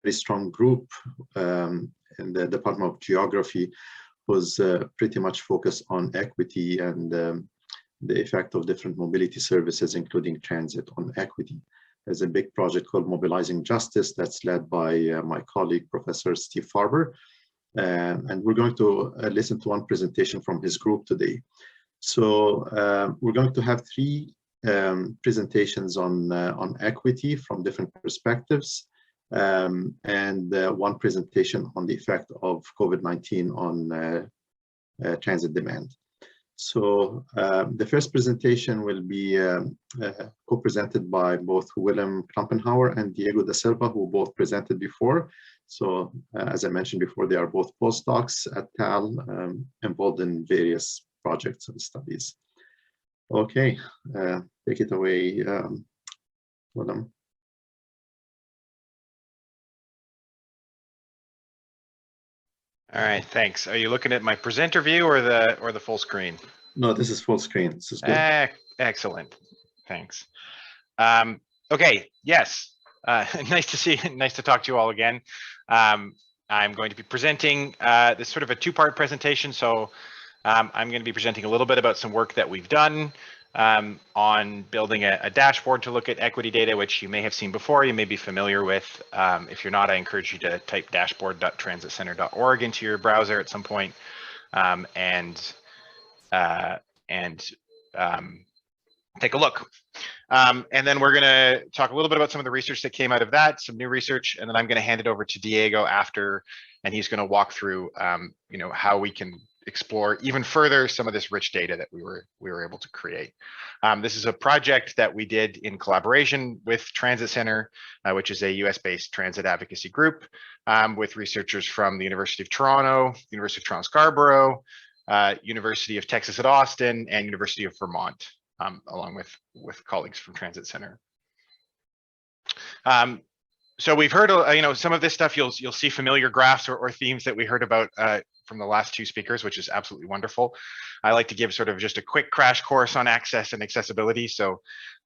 strong group in the Department of Geography who's pretty much focused on equity and the effect of different mobility services, including transit, on equity. There's a big project called Mobilizing Justice that's led by my colleague, Professor Steve Farber. And we're going to listen to one presentation from his group today. So we're going to have three presentations on equity from different perspectives, and one presentation on the effect of COVID-19 on transit demand. So the first presentation will be co-presented by both Willem Klumpenhouwer and Diego da Silva, who both presented before. So as I mentioned before, they are both postdocs at TAL, involved in various projects and studies. Okay, take it away, Willem. All right, thanks. Are you looking at my presenter view or the full screen? No, this is full screen. This is good. Excellent, thanks. Okay, yes, nice to see, nice to talk to you all again. I'm going to be presenting this sort of a two-part presentation. So I'm going to be presenting a little bit about some work that we've done on building a dashboard to look at equity data, which you may have seen before, you may be familiar with. If you're not, I encourage you to type dashboard.transitcenter.org into your browser at some point, and take a look. And then we're going to talk a little bit about some of the research that came out of that, some new research, and then I'm going to hand it over to Diego after, and he's going to walk through, you know, how we can explore even further some of this rich data that we were able to create. This is a project that we did in collaboration with Transit Center, which is a US-based transit advocacy group, with researchers from the University of Toronto, University of Toronto Scarborough, University of Texas at Austin, and University of Vermont, along with colleagues from Transit Center. So we've heard, you know, some of this stuff. You'll see familiar graphs or themes that we heard about from the last two speakers, which is absolutely wonderful. I like to give sort of just a quick crash course on access and accessibility. So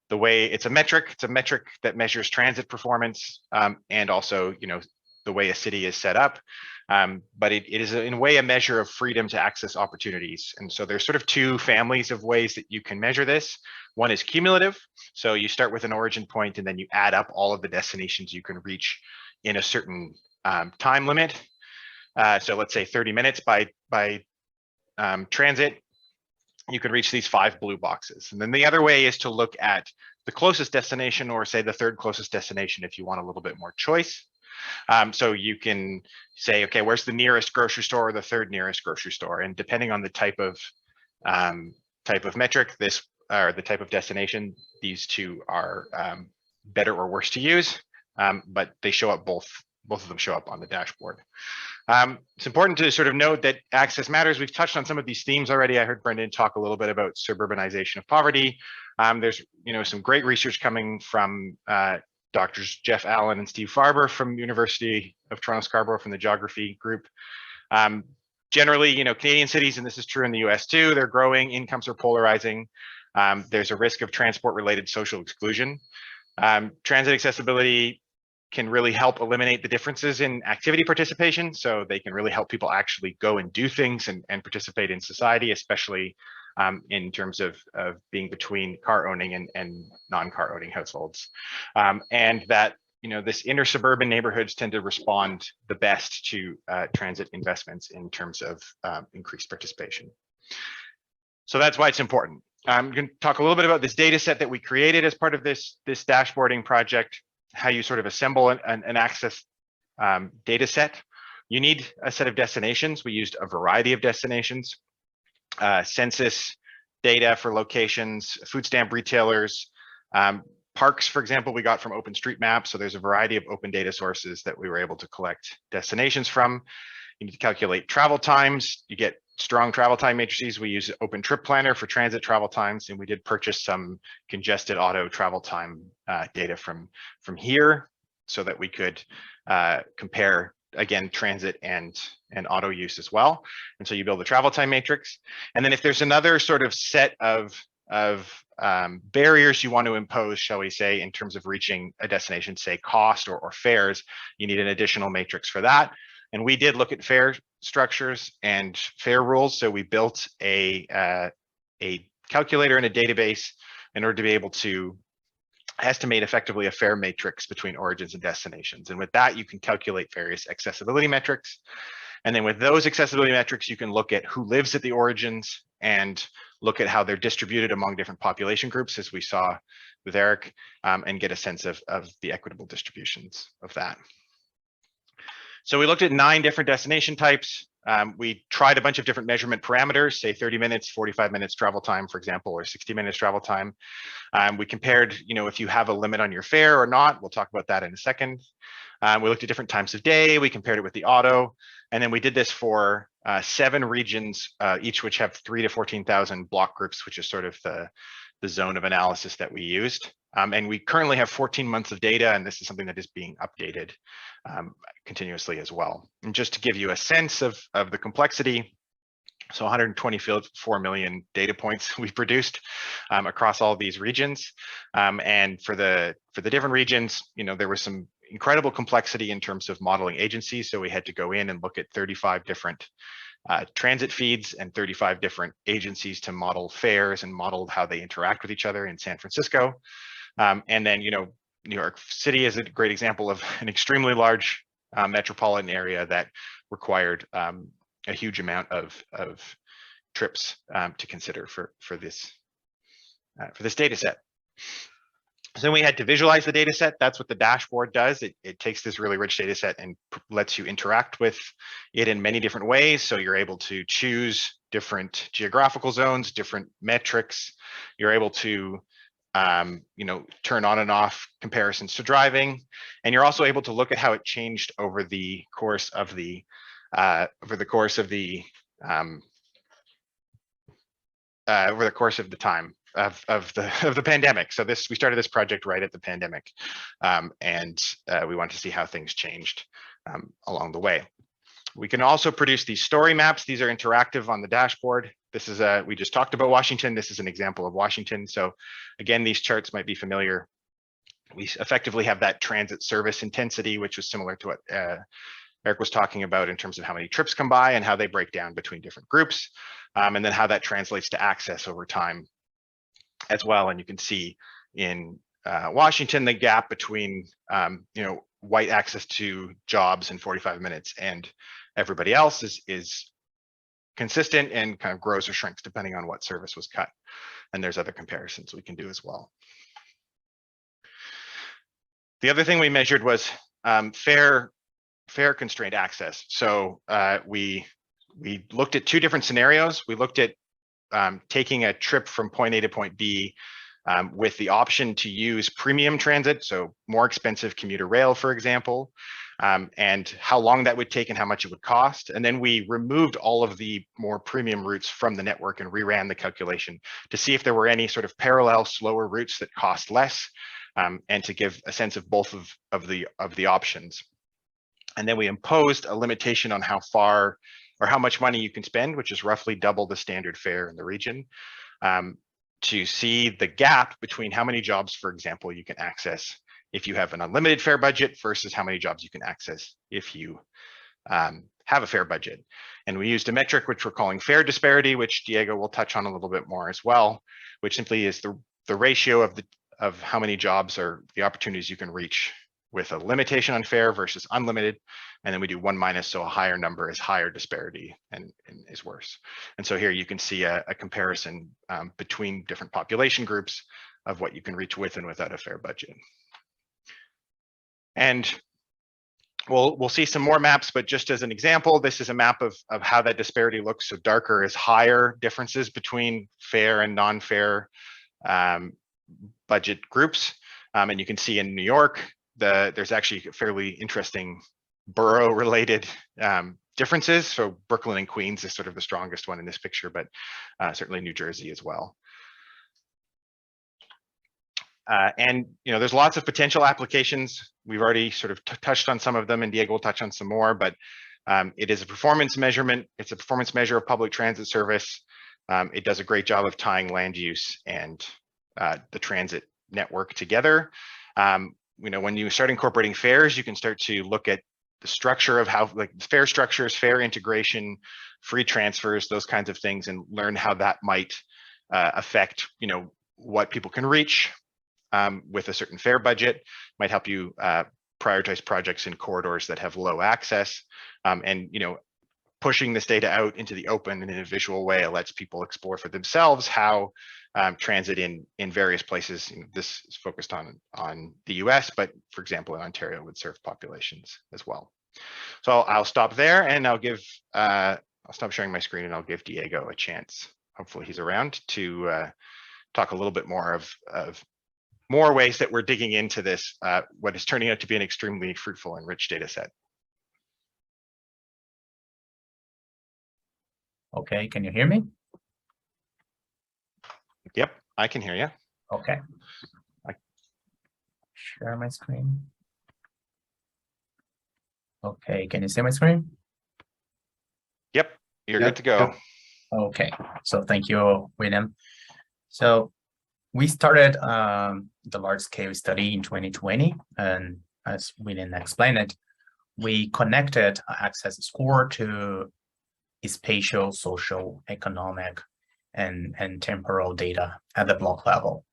the way it's a metric that measures transit performance, and also, you know, the way a city is set up. But it is in a way a measure of freedom to access opportunities. And so there's sort of two families of ways that you can measure this. One is cumulative. So you start with an origin point and then you add up all of the destinations you can reach in a certain time limit. So let's say 30 minutes by transit, you could reach these 5 blue boxes. And then the other way is to look at the closest destination, or say the third closest destination if you want a little bit more choice. So you can say, okay, where's the nearest grocery store or the third nearest grocery store? And depending on the type of metric, this or the type of destination, these two are better or worse to use, but they show up both of them show up on the dashboard. It's important to sort of note that access matters. We've touched on some of these themes already. I heard Brendan talk a little bit about suburbanization of poverty. There's, you know, some great research coming from Doctors Jeff Allen and Steve Farber from University of Toronto Scarborough from the geography group. Generally, you know, Canadian cities, and this is true in the US too, they're growing, incomes are polarizing. There's a risk of transport-related social exclusion. Transit accessibility can really help eliminate the differences in activity participation. So they can really help people actually go and do things and participate in society, especially in terms of being between car owning and non-car owning households. And that, you know, this inner suburban neighborhoods tend to respond the best to transit investments in terms of increased participation. So that's why it's important. I'm going to talk a little bit about this data set that we created as part of this dashboarding project, how you sort of assemble an access data set. You need a set of destinations. We used a variety of destinations, census data for locations, food stamp retailers, parks, for example, we got from OpenStreetMap. So there's a variety of open data sources that we were able to collect destinations from. You need to calculate travel times. You get strong travel time matrices. We use Open Trip Planner for transit travel times, and we did purchase some congested auto travel time data from here so that we could compare, again, transit and auto use as well. And so you build a travel time matrix. And then if there's another sort of set of barriers you want to impose, shall we say, in terms of reaching a destination, say cost or fares, you need an additional matrix for that. And we did look at fare structures and fare rules. So we built a calculator and a database in order to be able to estimate effectively a fare matrix between origins and destinations. And with that, you can calculate various accessibility metrics. And then with those accessibility metrics, you can look at who lives at the origins and look at how they're distributed among different population groups, as we saw with Eric, and get a sense of the equitable distributions of that. So we looked at 9 different destination types. We tried a bunch of different measurement parameters, say 30 minutes, 45 minutes travel time, for example, or 60 minutes travel time. We compared, if you have a limit on your fare or not. We'll talk about that in a second. We looked at different times of day. We compared it with the auto. And then we did this for 7 regions, each which have 3,000 to 14,000 block groups, which is sort of the zone of analysis that we used. And we currently have 14 months of data, and this is something that is being updated continuously as well. And just to give you a sense of the complexity, so 124 million data points we've produced across all of these regions. And for the different regions, there was some incredible complexity in terms of modeling agencies. So we had to go in and look at 35 different transit feeds and 35 different agencies to model fares and model how they interact with each other in San Francisco. And then, New York City is a great example of an extremely large metropolitan area that required a huge amount of trips to consider for this data set. So then we had to visualize the data set. That's what the dashboard does. It takes this really rich data set and lets you interact with it in many different ways. So you're able to choose different geographical zones, different metrics. You're able to turn on and off comparisons to driving, and you're also able to look at how it changed over the course of the time of the pandemic. So we started this project right at the pandemic, and we want to see how things changed along the way. We can also produce these story maps. These are interactive on the dashboard. This is we just talked about Washington. This is an example of Washington. So again, these charts might be familiar. We effectively have that transit service intensity, which was similar to what Eric was talking about in terms of how many trips come by and how they break down between different groups, and then how that translates to access over time as well. And you can see in Washington, the gap between white access to jobs in 45 minutes and everybody else is consistent and kind of grows or shrinks depending on what service was cut. And there's other comparisons we can do as well. The other thing we measured was fare constrained access. So we looked at 2 different scenarios. We looked at taking a trip from point A to point B with the option to use premium transit, so more expensive commuter rail, for example, and how long that would take and how much it would cost. And then we removed all of the more premium routes from the network and reran the calculation to see if there were any sort of parallel slower routes that cost less, and to give a sense of both of the options. And then we imposed a limitation on how far or how much money you can spend, which is roughly double the standard fare in the region, to see the gap between how many jobs, for example, you can access if you have an unlimited fare budget versus how many jobs you can access if you have a fare budget. And we used a metric which we're calling fare disparity, which Diego will touch on a little bit more as well, which simply is the ratio of how many jobs or the opportunities you can reach with a limitation on fare versus unlimited. And then we do 1 minus, so a higher number is higher disparity and is worse. And so here you can see a comparison between different population groups of what you can reach with and without a fare budget. And we'll see some more maps, but just as an example, this is a map of how that disparity looks. So darker is higher differences between fare and non-fare budget groups. And you can see in New York, there's actually fairly interesting borough-related differences. So Brooklyn and Queens is sort of the strongest one in this picture, but certainly New Jersey as well. And there's lots of potential applications. We've already sort of touched on some of them, and Diego will touch on some more, but it is a performance measurement. It's a performance measure of public transit service. It does a great job of tying land use and the transit network together. When you start incorporating fares, you can start to look at the structure of how, like, fare structures, fare integration, free transfers, those kinds of things, and learn how that might affect, what people can reach with a certain fare budget. Might help you prioritize projects in corridors that have low access, and pushing this data out into the open in a visual way lets people explore for themselves how transit in various places. This is focused on the US, but for example, in Ontario would serve populations as well. So I'll stop there, and I'll stop sharing my screen, and I'll give Diego a chance. Hopefully he's around to talk a little bit more of more ways that we're digging into this, what is turning out to be an extremely fruitful and rich data set. Okay, can you hear me? Yep, I can hear you. Okay. Share my screen. Okay, can you see my screen? Yep, you're good to go. Okay, so thank you, Willem. So we started the large-scale study in 2020, and as Willem explained it, we connected access score to spatial, social, economic, and temporal data at the block level.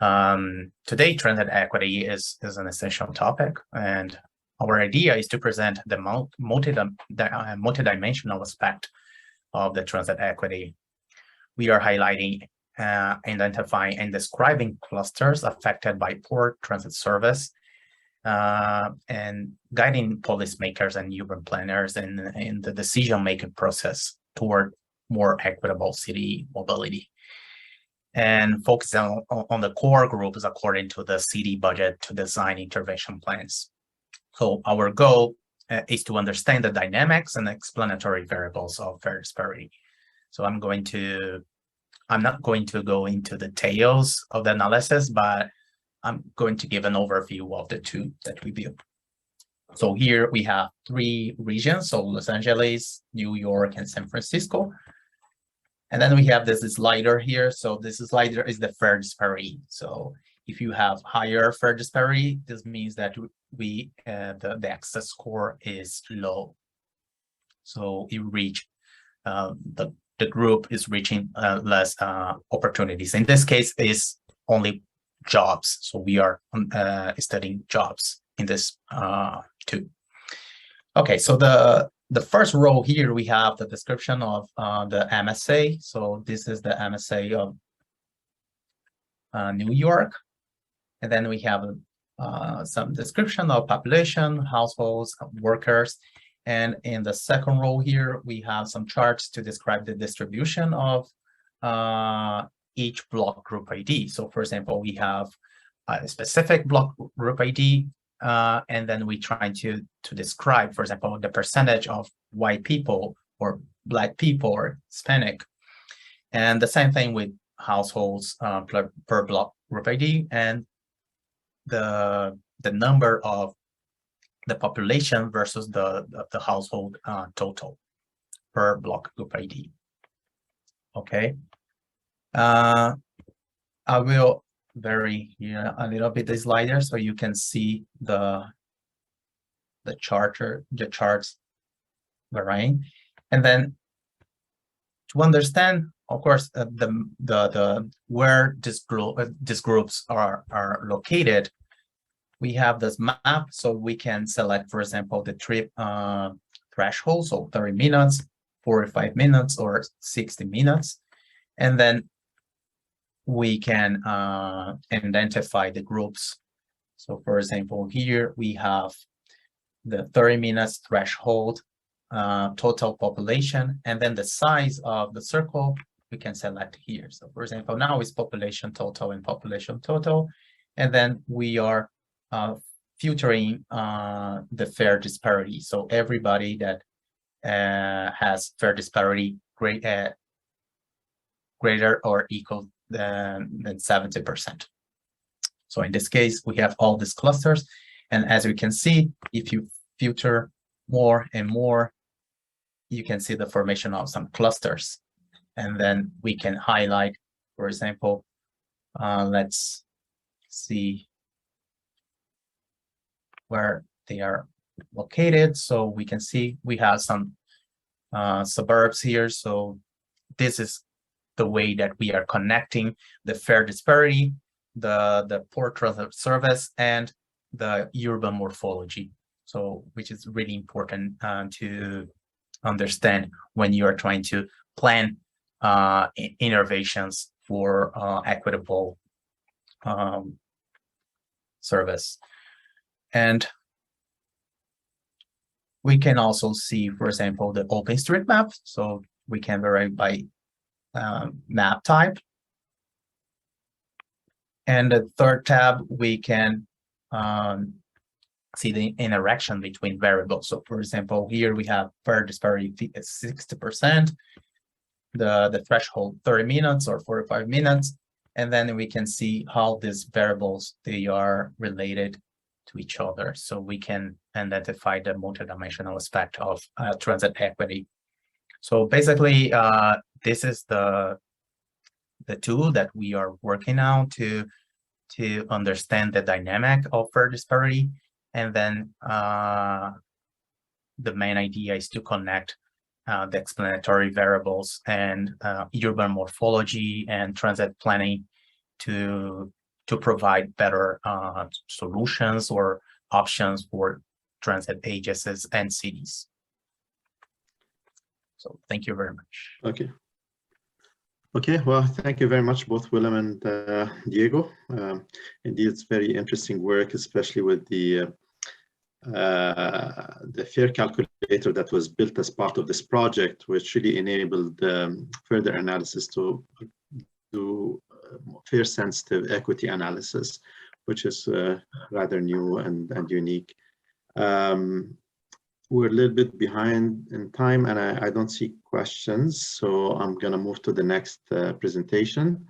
Today, transit equity is an essential topic, and our idea is to present the multidimensional aspect of the transit equity. We are highlighting, identifying, and describing clusters affected by poor transit service, and guiding policymakers and urban planners in the decision-making process toward more equitable city mobility, and focus on the core groups according to the city budget to design intervention plans. So our goal is to understand the dynamics and explanatory variables of fare disparity. So I'm not going to go into the details of the analysis, but I'm going to give an overview of the two that we built. So here we have 3 regions, so Los Angeles, New York, and San Francisco. And then we have this slider here. So this slider is the fare disparity. So if you have higher fare disparity, this means that the access score is low. So you reach, the group is reaching less opportunities. In this case, is only jobs. So we are studying jobs in this too. Okay, so the first row here, we have the description of the MSA. So this is the MSA of New York. And then we have some description of population, households, workers. And in the second row here, we have some charts to describe the distribution of each block group ID. So for example, we have a specific block group ID, and then we try to describe, for example, the percentage of white people or Black people or Hispanic. And the same thing with households per block group ID, and the number of the population versus the household total per block group ID. Okay. I will vary here a little bit the slider so you can see the charts varying. And then to understand, of course, where these groups are located, we have this map, so we can select, for example, the trip threshold, so 30 minutes, 45 minutes, or 60 minutes. And then we can identify the groups. So for example, here we have the 30 minutes threshold, total population, and then the size of the circle we can select here. So for example, now it's population total and population total, and then we are filtering the fare disparity. So everybody that has fare disparity greater or equal than 70%. So in this case, we have all these clusters. And as you can see, if you filter more and more, you can see the formation of some clusters. And then we can highlight, for example, Let's see where they are located. So we can see we have some suburbs here. So this is the way that we are connecting the fare disparity, the poor transit service, and the urban morphology. So which is really important to understand when you are trying to plan innovations for equitable service. And we can also see, for example, the OpenStreetMap. So we can vary by map type. And the third tab, we can see the interaction between variables. So for example, here we have fare disparity 60%, the threshold 30 minutes or 45 minutes. And then we can see how these variables, they are related to each other. So we can identify the multidimensional aspect of transit equity. So basically, this is the tool that we are working on to understand the dynamic of fare disparity. And then the main idea is to connect the explanatory variables and urban morphology and transit planning to provide better solutions or options for transit agencies and cities. So thank you very much. Okay. Okay, well, thank you very much, both Willem and Diego. Indeed, it's very interesting work, especially with the fare calculator that was built as part of this project, which really enabled further analysis to do fare sensitive equity analysis, which is rather new and unique. We're a little bit behind in time, and I don't see questions, so I'm going to move to the next presentation.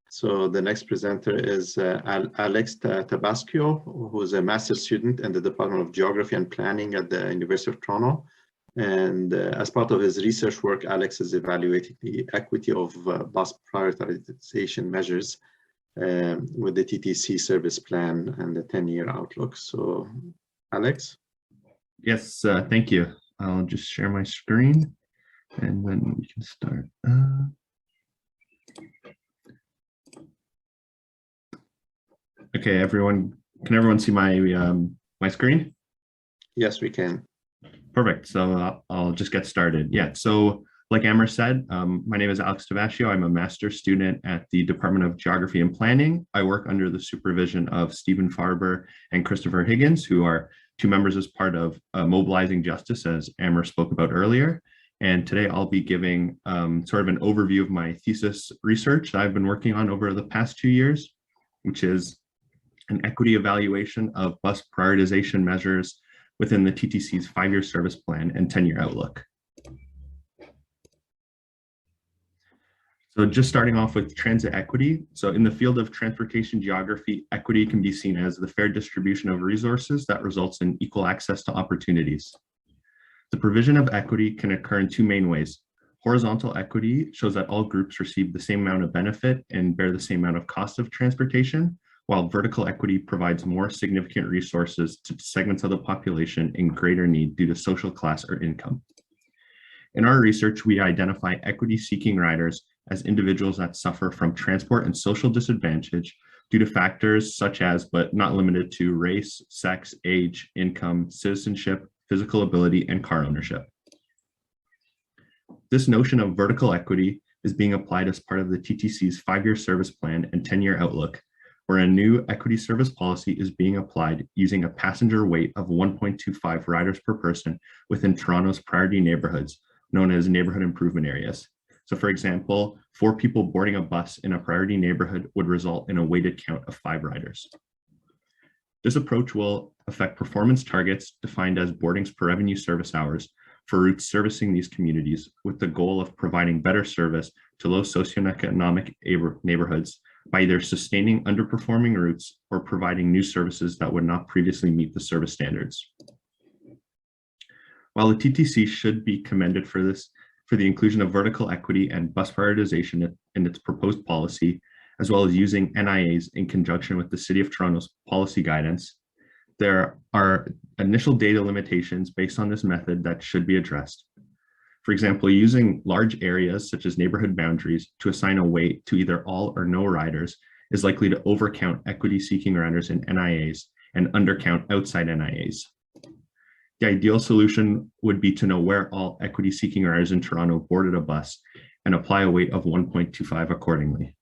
So the next presenter is Alex Tabascio, who is a master's student in the Department of Geography and Planning at the University of Toronto. And as part of his research work, Alex is evaluating the equity of bus prioritization measures with the TTC service plan and the 10-year outlook. So, Alex? Yes, thank you. I'll just share my screen and then we can start. Okay, everyone, can everyone see my my screen? Yes, we can. Perfect. So I'll just get started. Yeah. So like Amber said, my name is Alex Tabascio. I'm a master's student at the Department of Geography and Planning. I work under the supervision of Stephen Farber and Christopher Higgins, who are two members as part of Mobilizing Justice, as Amber spoke about earlier. And today I'll be giving sort of an overview of my thesis research that I've been working on over the past 2 years, which is an equity evaluation of bus prioritization measures within the TTC's 5-year service plan and 10-year outlook. So just starting off with transit equity. So in the field of transportation geography, equity can be seen as the fair distribution of resources that results in equal access to opportunities. The provision of equity can occur in two main ways. Horizontal equity shows that all groups receive the same amount of benefit and bear the same amount of cost of transportation, while vertical equity provides more significant resources to segments of the population in greater need due to social class or income. In our research, we identify equity-seeking riders as individuals that suffer from transport and social disadvantage due to factors such as, but not limited to, race, sex, age, income, citizenship, physical ability, and car ownership. This notion of vertical equity is being applied as part of the TTC's 5-year service plan and 10-year outlook, where a new equity service policy is being applied using a passenger weight of 1.25 riders per person within Toronto's priority neighborhoods, known as neighborhood improvement areas. So for example, 4 people boarding a bus in a priority neighborhood would result in a weighted count of 5 riders. This approach will affect performance targets defined as boardings per revenue service hours for routes servicing these communities, with the goal of providing better service to low socioeconomic neighborhoods by either sustaining underperforming routes or providing new services that would not previously meet the service standards. While the TTC should be commended for the inclusion of vertical equity and bus prioritization in its proposed policy, as well as using NIAs in conjunction with the City of Toronto's policy guidance, there are initial data limitations based on this method that should be addressed. For example, using large areas such as neighborhood boundaries to assign a weight to either all or no riders is likely to overcount equity-seeking riders in NIAs and undercount outside NIAs. The ideal solution would be to know where all equity-seeking riders in Toronto boarded a bus and apply a weight of 1.25 accordingly.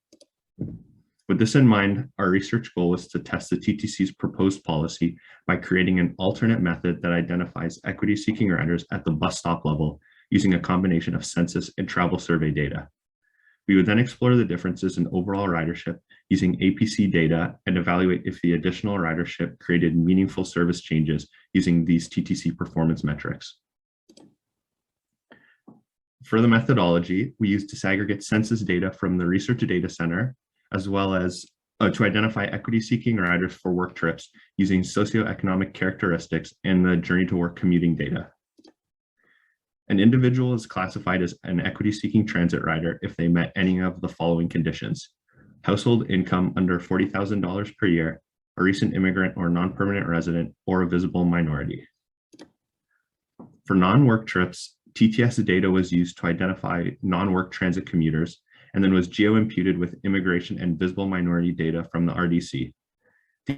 With this in mind, our research goal was to test the TTC's proposed policy by creating an alternate method that identifies equity-seeking riders at the bus stop level using a combination of census and travel survey data. We would then explore the differences in overall ridership using APC data and evaluate if the additional ridership created meaningful service changes using these TTC performance metrics. For the methodology, we used disaggregate census data from the Research Data Center, as well as to identify equity-seeking riders for work trips using socioeconomic characteristics and the journey to work commuting data. An individual is classified as an equity-seeking transit rider if they met any of the following conditions: household income under $40,000 per year, a recent immigrant or non-permanent resident, or a visible minority. For non-work trips, TTS data was used to identify non-work transit commuters and then was geo-imputed with immigration and visible minority data from the RDC.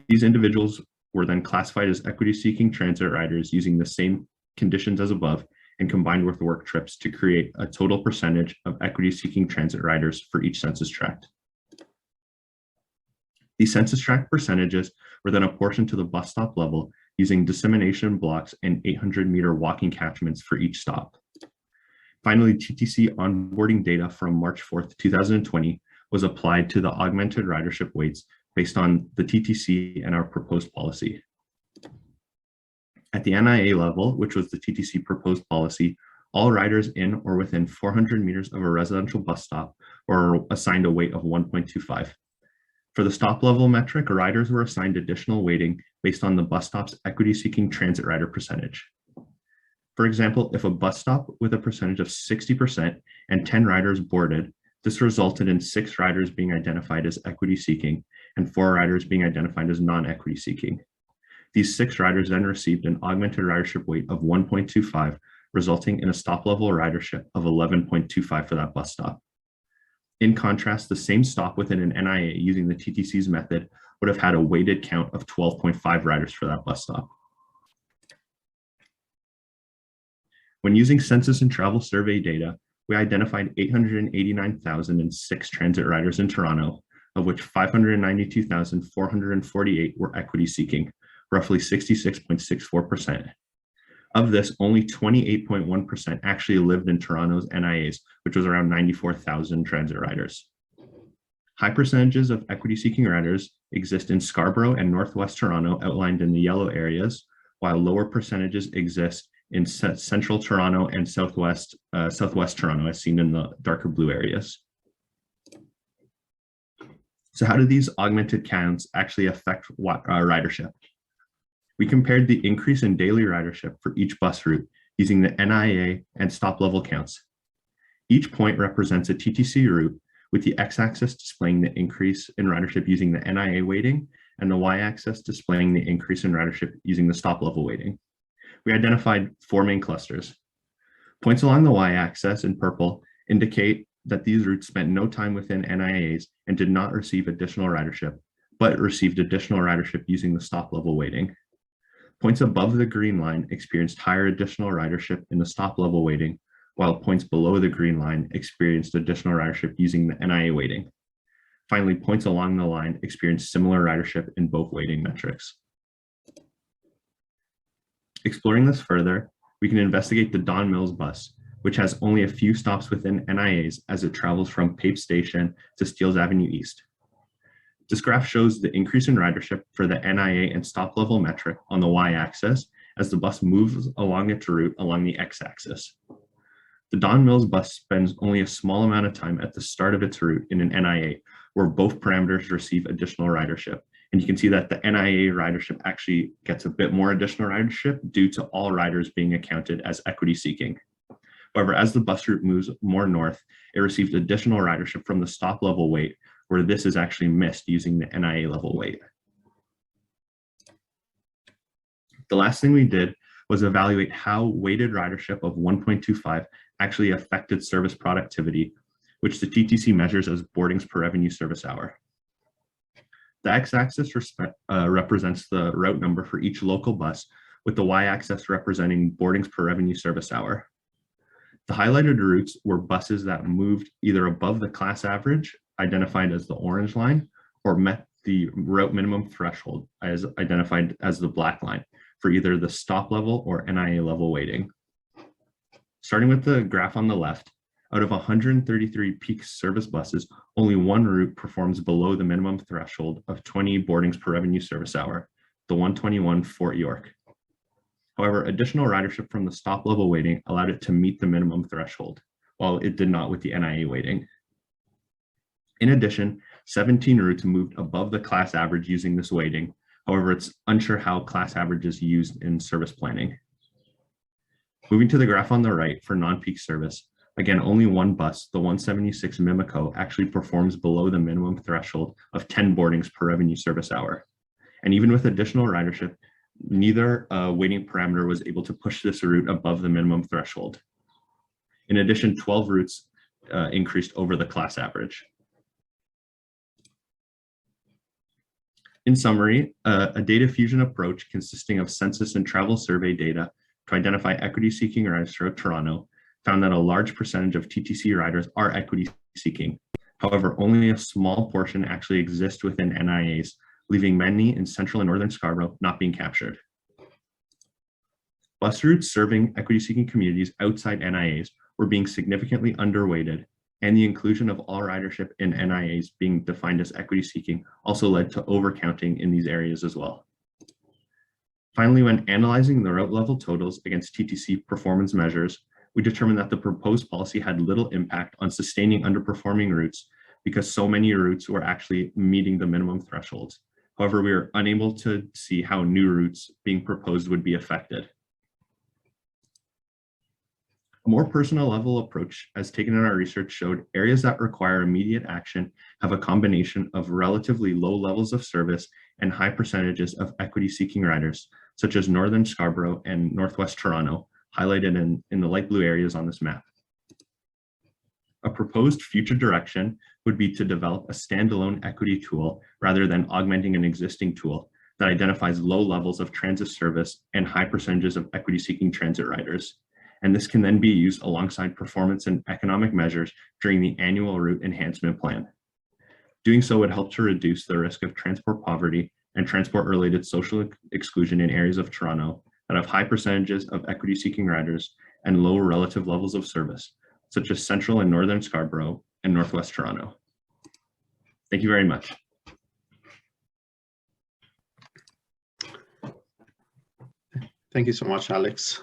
These individuals were then classified as equity-seeking transit riders using the same conditions as above and combined with work trips to create a total percentage of equity-seeking transit riders for each census tract. These census tract percentages were then apportioned to the bus stop level using dissemination blocks and 800-meter walking catchments for each stop. Finally, TTC onboarding data from March 4th, 2020 was applied to the augmented ridership weights based on the TTC and our proposed policy. At the NIA level, which was the TTC proposed policy, all riders in or within 400 meters of a residential bus stop were assigned a weight of 1.25. For the stop level metric, riders were assigned additional weighting based on the bus stop's equity-seeking transit rider percentage. For example, if a bus stop with a percentage of 60% and 10 riders boarded, this resulted in 6 riders being identified as equity-seeking and 4 riders being identified as non-equity-seeking. These 6 riders then received an augmented ridership weight of 1.25, resulting in a stop level ridership of 11.25 for that bus stop. In contrast, the same stop within an NIA using the TTC's method would have had a weighted count of 12.5 riders for that bus stop. When using census and travel survey data, we identified 889,006 transit riders in Toronto, of which 592,448 were equity seeking, roughly 66.64%. Of this, only 28.1% actually lived in Toronto's NIAs, which was around 94,000 transit riders. High percentages of equity-seeking riders exist in Scarborough and Northwest Toronto, outlined in the yellow areas, while lower percentages exist in Central Toronto and Southwest Toronto, as seen in the darker blue areas. So how do these augmented counts actually affect ridership? We compared the increase in daily ridership for each bus route using the NIA and stop level counts. Each point represents a TTC route, with the x-axis displaying the increase in ridership using the NIA weighting and the y-axis displaying the increase in ridership using the stop level weighting. We identified 4 main clusters. Points along the y-axis in purple indicate that these routes spent no time within NIAs and did not receive additional ridership, but received additional ridership using the stop level weighting. Points above the green line experienced higher additional ridership in the stop level weighting, while points below the green line experienced additional ridership using the NIA weighting. Finally, points along the line experienced similar ridership in both weighting metrics. Exploring this further, we can investigate the Don Mills bus, which has only a few stops within NIAs as it travels from Pape Station to Steeles Avenue East. This graph shows the increase in ridership for the NIA and stop level metric on the y-axis as the bus moves along its route along the x-axis. The Don Mills bus spends only a small amount of time at the start of its route in an NIA, where both parameters receive additional ridership. And you can see that the NIA ridership actually gets a bit more additional ridership due to all riders being accounted as equity seeking. However, as the bus route moves more north, it receives additional ridership from the stop level weight, where this is actually missed using the NIA level weight. The last thing we did was evaluate how weighted ridership of 1.25 actually affected service productivity, which the TTC measures as boardings per revenue service hour. The x-axis represents the route number for each local bus, with the y-axis representing boardings per revenue service hour. The highlighted routes were buses that moved either above the class average, identified as the orange line, or met the route minimum threshold, as identified as the black line, for either the stop level or NIA level weighting. Starting with the graph on the left, out of 133 peak service buses, only one route performs below the minimum threshold of 20 boardings per revenue service hour, the 121 Fort York. However, additional ridership from the stop level weighting allowed it to meet the minimum threshold, while it did not with the NIA weighting. In addition, 17 routes moved above the class average using this weighting. However, it's unsure how class average is used in service planning. Moving to the graph on the right for non-peak service, again, only one bus, the 176 Mimico, actually performs below the minimum threshold of 10 boardings per revenue service hour. And even with additional ridership, neither weighting parameter was able to push this route above the minimum threshold. In addition, 12 routes increased over the class average. In summary, a data fusion approach consisting of census and travel survey data to identify equity-seeking riders throughout Toronto found that a large percentage of TTC riders are equity-seeking. However, only a small portion actually exist within NIAs, leaving many in central and northern Scarborough not being captured. Bus routes serving equity-seeking communities outside NIAs were being significantly underweighted, and the inclusion of all ridership in NIAs being defined as equity-seeking also led to overcounting in these areas as well. Finally, when analyzing the route level totals against TTC performance measures, we determined that the proposed policy had little impact on sustaining underperforming routes because so many routes were actually meeting the minimum thresholds. However, we were unable to see how new routes being proposed would be affected. A more personal level approach as taken in our research showed areas that require immediate action have a combination of relatively low levels of service and high percentages of equity-seeking riders, such as Northern Scarborough and Northwest Toronto, highlighted in the light blue areas on this map. A proposed future direction would be to develop a standalone equity tool rather than augmenting an existing tool that identifies low levels of transit service and high percentages of equity-seeking transit riders. And this can then be used alongside performance and economic measures during the annual route enhancement plan. Doing so would help to reduce the risk of transport poverty and transport-related social exclusion in areas of Toronto that have high percentages of equity-seeking riders and low relative levels of service, such as Central and Northern Scarborough and Northwest Toronto. Thank you very much. Thank you so much, Alex.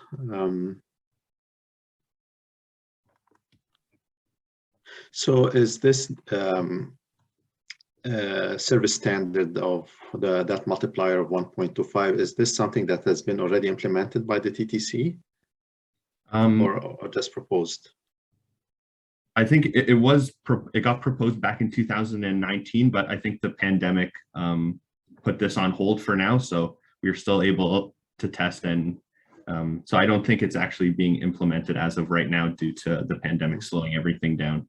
So is this service standard of that multiplier of 1.25, is this something that has been already implemented by the TTC or just proposed? I think it got proposed back in 2019, but I think the pandemic put this on hold for now. So we're still able to test, and so I don't think it's actually being implemented as of right now due to the pandemic slowing everything down.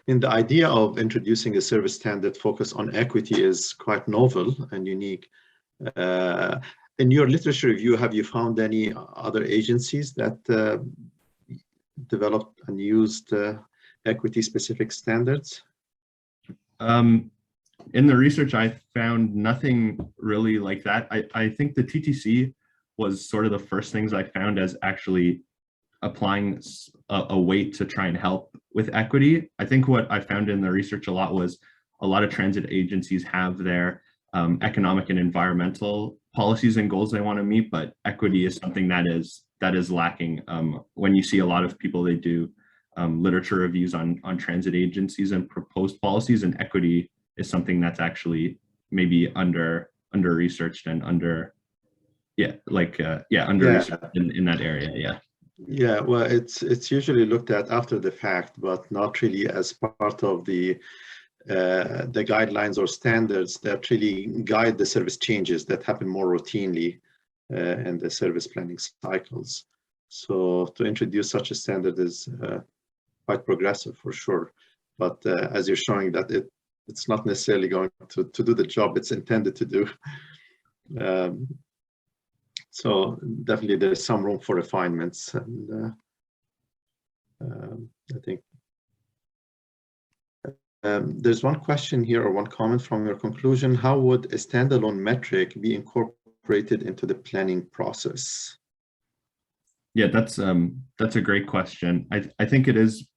And the idea of introducing a service standard focused on equity is quite novel and unique. In your literature review, have you found any other agencies that developed and used equity-specific standards? In the research, I found nothing really like that. I think the TTC was sort of the first things I found as actually applying a weight to try and help with equity. I think what I found in the research a lot was a lot of transit agencies have their economic and environmental policies and goals they want to meet, but equity is something that is lacking. When you see a lot of people, they do literature reviews on transit agencies and proposed policies, and equity is something that's actually maybe under researched and under researched in that area. Yeah, well, it's usually looked at after the fact, but not really as part of the the guidelines or standards that really guide the service changes that happen more routinely in the service planning cycles. So to introduce such a standard is quite progressive for sure. But as you're showing that it's not necessarily going to do the job it's intended to do. So definitely there's some room for refinements, and I think there's one question here or one comment from your conclusion. How would a standalone metric be incorporated into the planning process? Yeah, that's a great question. I think it is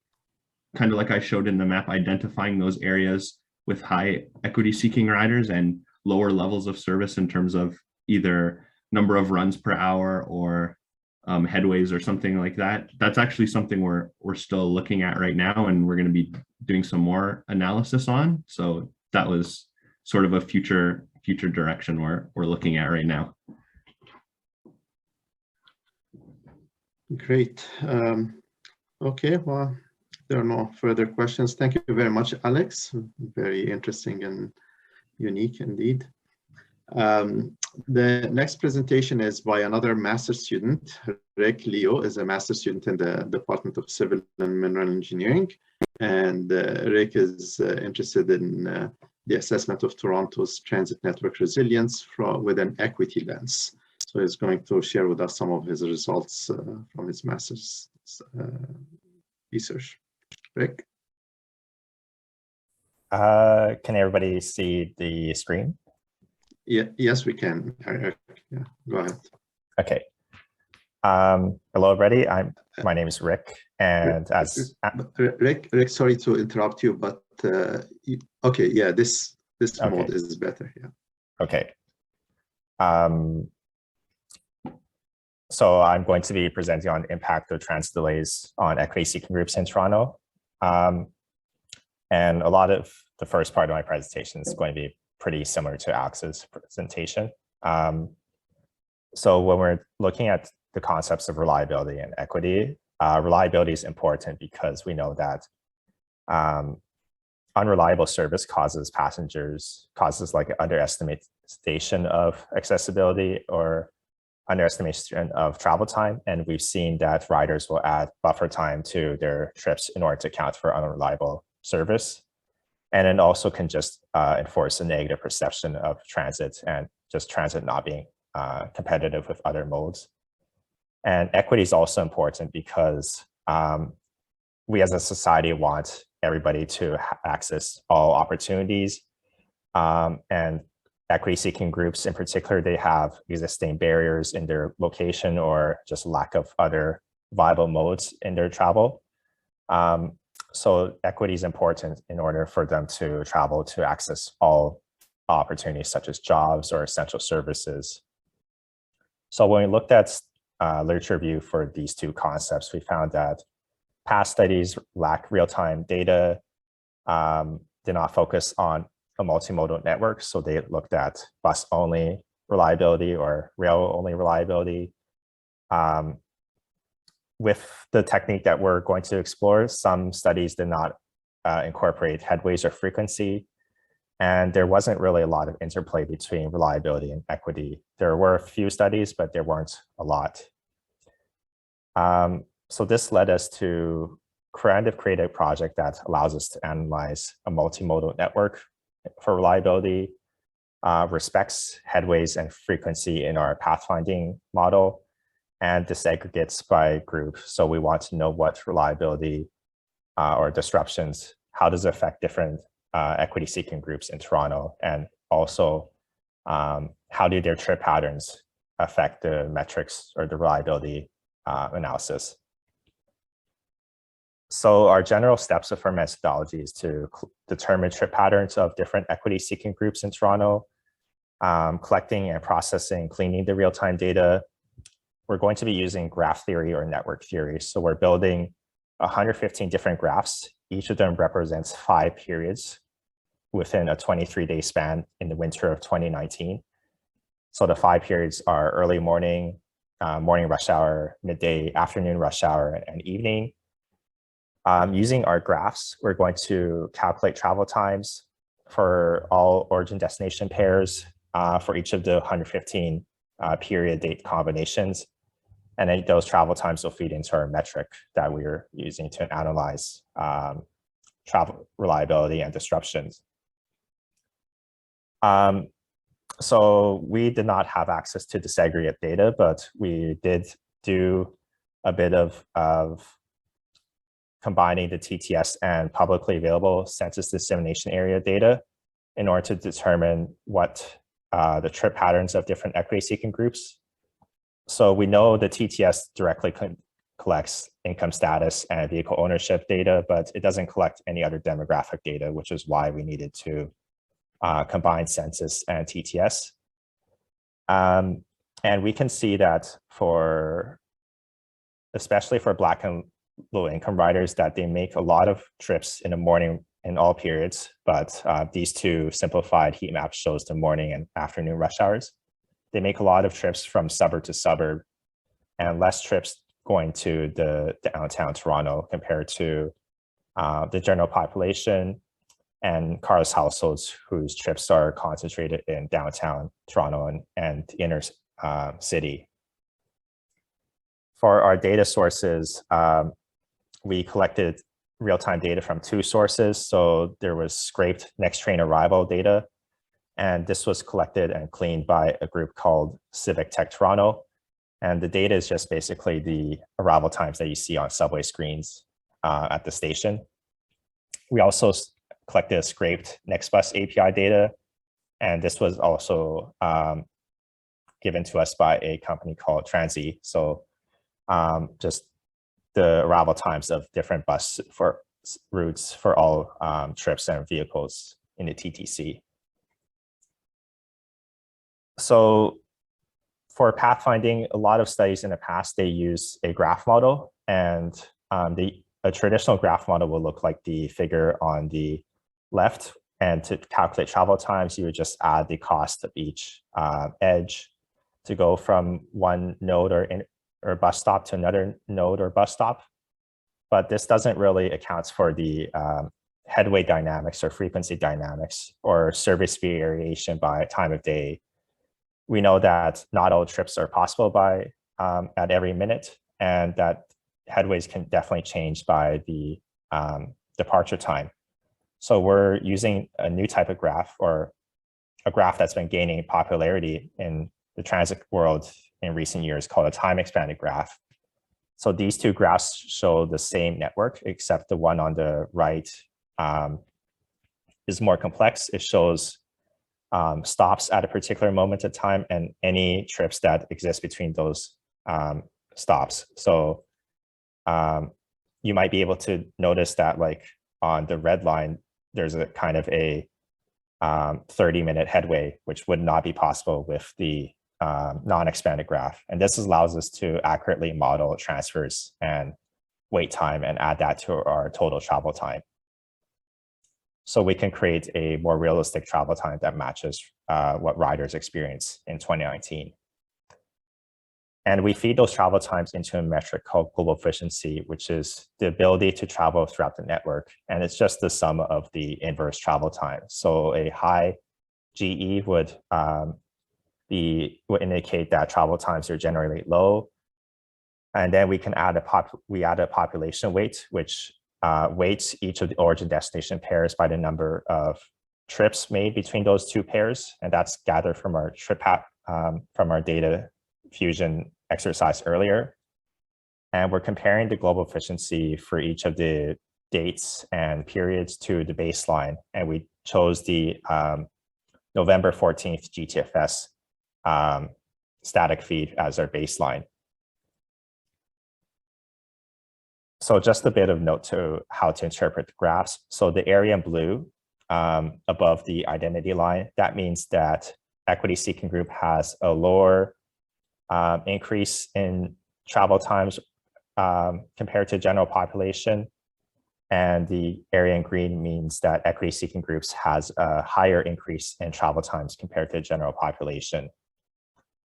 kind of like I showed in the map, identifying those areas with high equity seeking riders and lower levels of service in terms of either number of runs per hour or headways or something like that. That's actually something we're still looking at right now, and we're going to be doing some more analysis on. So that was sort of a future direction we're looking at right now. Great. Okay, well, there are no further questions. Thank you very much, Alex. Very interesting and unique indeed. The next presentation is by another master's student. Rick Leo is a master's student in the Department of Civil and Mineral Engineering. And Rick is interested in the assessment of Toronto's transit network resilience with an equity lens. So he's going to share with us some of his results from his master's research. Rick? Can everybody see the screen? Yeah, yes, we can. Yeah, go ahead. Okay. Hello, everybody. My name is Rick, and as Rick, sorry to interrupt you, but okay, yeah, this mode is better. Yeah. Okay. So I'm going to be presenting on the impact of transit delays on equity seeking groups in Toronto. And a lot of the first part of my presentation is going to be pretty similar to Alex's presentation. So when we're looking at the concepts of reliability and equity, reliability is important because we know that unreliable service causes like an underestimation of accessibility or underestimation of travel time. And we've seen that riders will add buffer time to their trips in order to account for unreliable service. And it also can just enforce a negative perception of transit and just transit not being competitive with other modes. And equity is also important because we as a society want everybody to access all opportunities. And equity-seeking groups in particular, they have existing barriers in their location or just lack of other viable modes in their travel. So equity is important in order for them to travel to access all opportunities such as jobs or essential services. So when we looked at literature review for these two concepts, we found that past studies lack real-time data, did not focus on a multimodal network. So they looked at bus-only reliability or rail-only reliability. With the technique that we're going to explore, some studies did not incorporate headways or frequency, and there wasn't really a lot of interplay between reliability and equity. There were a few studies, but there weren't a lot. So this led us to create a project that allows us to analyze a multimodal network for reliability, respects headways and frequency in our pathfinding model, and disaggregates by group. So we want to know what reliability or disruptions, how does it affect different equity-seeking groups in Toronto, and also how do their trip patterns affect the metrics or the reliability analysis. So our general steps of our methodology is to determine trip patterns of different equity-seeking groups in Toronto, collecting and processing, cleaning the real-time data. We're going to be using graph theory or network theory. So we're building 115 different graphs. Each of them represents 5 periods within a 23-day span in the winter of 2019. So the 5 periods are early morning, morning rush hour, midday, afternoon rush hour, and evening. Using our graphs, we're going to calculate travel times for all origin destination pairs for each of the 115 period date combinations. And then those travel times will feed into our metric that we're using to analyze travel reliability and disruptions. So we did not have access to disaggregate data, but we did do a bit of combining the TTS and publicly available census dissemination area data in order to determine what the trip patterns of different equity-seeking groups. So we know the TTS directly collects income status and vehicle ownership data, but it doesn't collect any other demographic data, which is why we needed to combine census and TTS. And we can see that especially for Black and low-income riders, that they make a lot of trips in the morning in all periods, but these two simplified heat maps shows the morning and afternoon rush hours. They make a lot of trips from suburb to suburb and less trips going to the downtown Toronto compared to the general population and carless households whose trips are concentrated in downtown Toronto and the inner city. For our data sources, we collected real-time data from two sources. So there was scraped next train arrival data, and this was collected and cleaned by a group called Civic Tech Toronto. And the data is just basically the arrival times that you see on subway screens at the station. We also collected scraped NextBus API data, and this was also given to us by a company called Transy. So just the arrival times of different bus routes for all trips and vehicles in the TTC. So for pathfinding, a lot of studies in the past, they use a graph model, and a traditional graph model will look like the figure on the left. And to calculate travel times, you would just add the cost of each edge to go from one node or bus stop to another node or bus stop. But this doesn't really account for the headway dynamics or frequency dynamics or service variation by time of day. We know that not all trips are possible by at every minute, and that headways can definitely change by the departure time. So we're using a new type of graph, or a graph that's been gaining popularity in the transit world in recent years, called a time expanded graph. So these two graphs show the same network, except the one on the right is more complex. It shows stops at a particular moment of time and any trips that exist between those stops. So you might be able to notice that, like on the red line, there's a kind of a 30-minute headway, which would not be possible with the non-expanded graph. And this allows us to accurately model transfers and wait time and add that to our total travel time. So we can create a more realistic travel time that matches what riders experience in 2019. And we feed those travel times into a metric called global efficiency, which is the ability to travel throughout the network. And it's just the sum of the inverse travel time. So a high GE would indicate that travel times are generally low. And then we can add a population weight, which weights each of the origin destination pairs by the number of trips made between those two pairs. And that's gathered from our from our data fusion exercise earlier. And we're comparing the global efficiency for each of the dates and periods to the baseline. And we chose the November 14th GTFS static feed as our baseline. So just a bit of note to how to interpret the graphs. So the area in blue above the identity line, that means that equity seeking group has a lower increase in travel times compared to general population. And the area in green means that equity seeking groups has a higher increase in travel times compared to general population.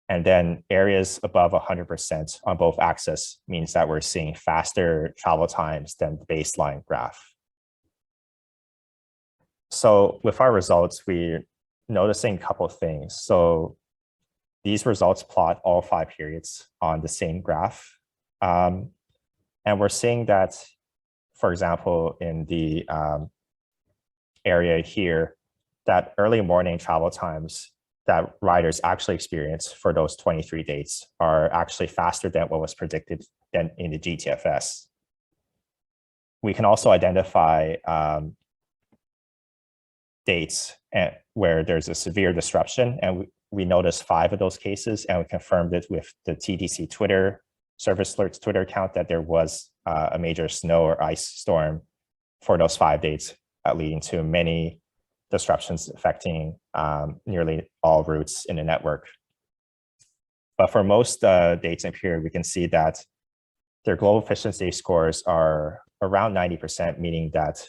And then areas above 100% on both axes means that we're seeing faster travel times than the baseline graph. So with our results, we're noticing a couple of things. So these results plot all 5 periods on the same graph. And we're seeing that, for example, in the area here, that early morning travel times that riders actually experience for those 23 dates are actually faster than what was predicted than in the GTFS. We can also identify dates where there's a severe disruption, and we noticed 5 of those cases, and we confirmed it with the TDC Twitter service alerts Twitter account that there was a major snow or ice storm for those 5 dates, leading to many disruptions affecting nearly all routes in the network. But for most dates and period, we can see that their global efficiency scores are around 90%, meaning that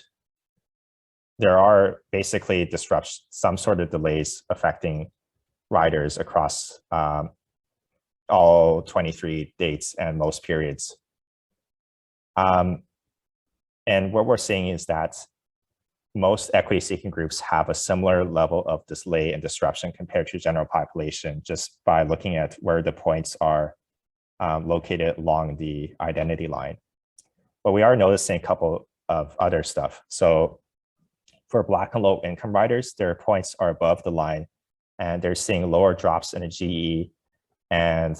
there are basically some sort of delays affecting riders across all 23 dates and most periods. And what we're seeing is that most equity-seeking groups have a similar level of delay and disruption compared to general population, just by looking at where the points are located along the identity line. But we are noticing a couple of other stuff. So for Black and low income riders, their points are above the line, and they're seeing lower drops in the GE and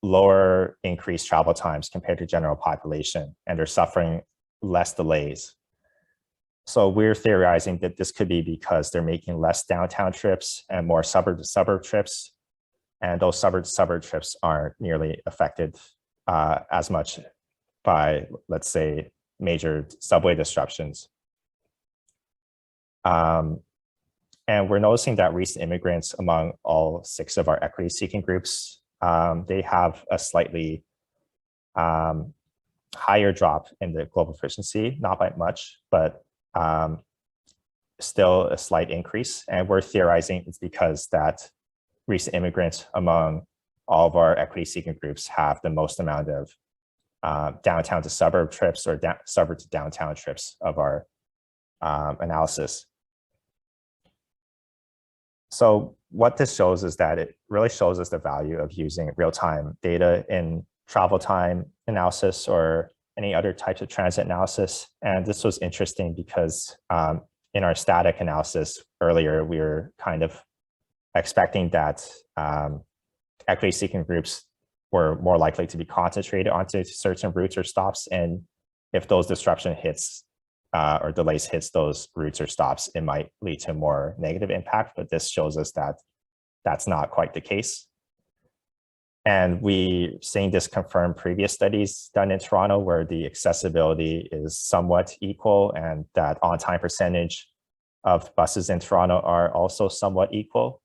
lower increased travel times compared to general population, and they're suffering less delays. So we're theorizing that this could be because they're making less downtown trips and more suburb to suburb trips, and those suburb to suburb trips aren't nearly affected as much by, let's say, major subway disruptions. And we're noticing that recent immigrants among all 6 of our equity-seeking groups, they have a slightly higher drop in the global efficiency, not by much, but still a slight increase. And we're theorizing it's because that recent immigrants among all of our equity-seeking groups have the most amount of downtown to suburb trips or suburb to downtown trips of our analysis. So what this shows is that it really shows us the value of using real-time data in travel time analysis or any other types of transit analysis. And this was interesting because in our static analysis earlier, we were kind of expecting that equity-seeking groups were more likely to be concentrated onto certain routes or stops. And if those disruption hits or delays hits those routes or stops, it might lead to more negative impact. But this shows us that that's not quite the case. And we seeing this confirm previous studies done in Toronto where the accessibility is somewhat equal and that on-time percentage of buses in Toronto are also somewhat equal.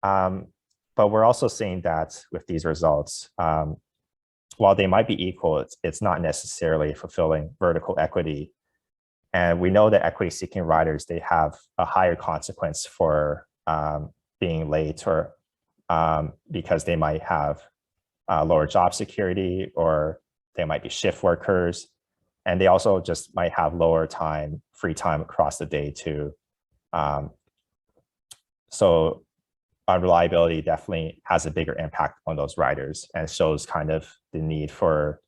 But we're also seeing that with these results, while they might be equal, it's not necessarily fulfilling vertical equity. And we know that equity-seeking riders, they have a higher consequence for being late or because they might have lower job security or they might be shift workers. And they also just might have lower time, free time across the day too. So reliability definitely has a bigger impact on those riders and shows kind of the need for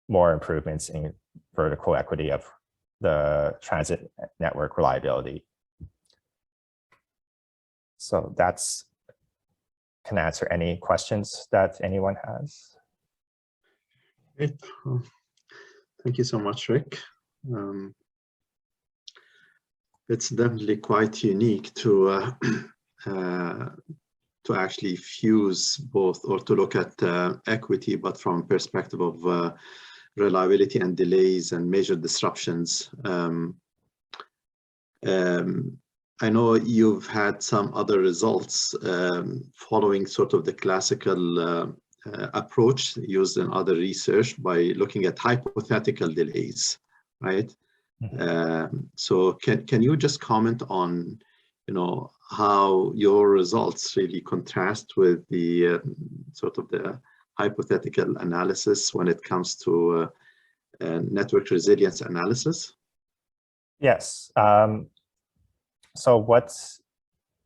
more improvements in vertical equity of the transit network reliability. So that's can answer any questions that anyone has. Great. Thank you so much, Rick. It's definitely quite unique to actually fuse both, or to look at equity, but from perspective of reliability and delays and major disruptions. I know you've had some other results following sort of the classical approach used in other research by looking at hypothetical delays, right? Mm-hmm. So can you just comment on how your results really contrast with the sort of the hypothetical analysis when it comes to network resilience analysis? Yes. So what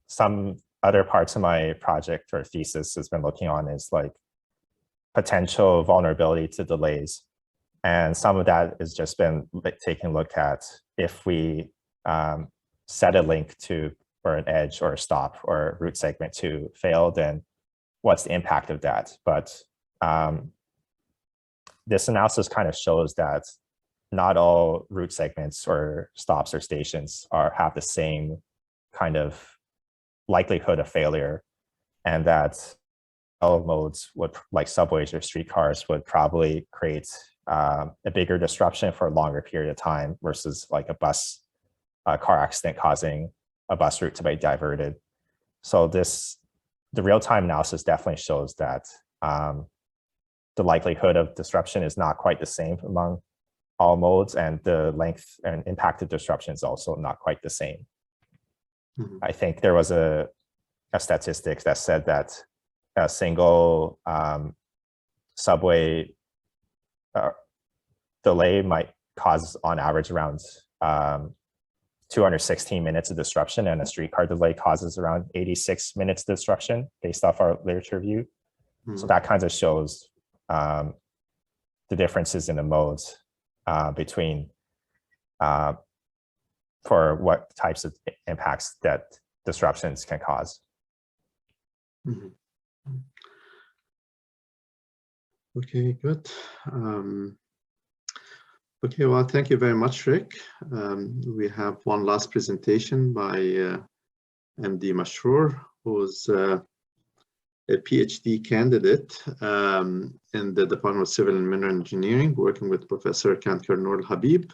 some other parts of my project or thesis has been looking on is like potential vulnerability to delays. And some of that has just been taking a look at if we set a link to or an edge or a stop or a route segment to fail, then what's the impact of that? But this analysis kind of shows that not all route segments or stops or stations have the same kind of likelihood of failure, and that all modes would, like subways or streetcars, would probably create a bigger disruption for a longer period of time versus like a car accident causing a bus route to be diverted. So the real-time analysis definitely shows that the likelihood of disruption is not quite the same among all modes, and the length and impact of disruption is also not quite the same. Mm-hmm. I think there was a statistic that said that a single subway delay might cause on average around 216 minutes of disruption, and a streetcar delay causes around 86 minutes of disruption based off our literature review. Mm-hmm. So that kind of shows the differences in the modes between for what types of impacts that disruptions can cause. Mm-hmm. Okay, good. Okay, well, thank you very much, Rick. We have one last presentation by MD Mashrur, who's a PhD candidate in the Department of Civil and Mineral Engineering, working with Professor Kankar Noor Habib.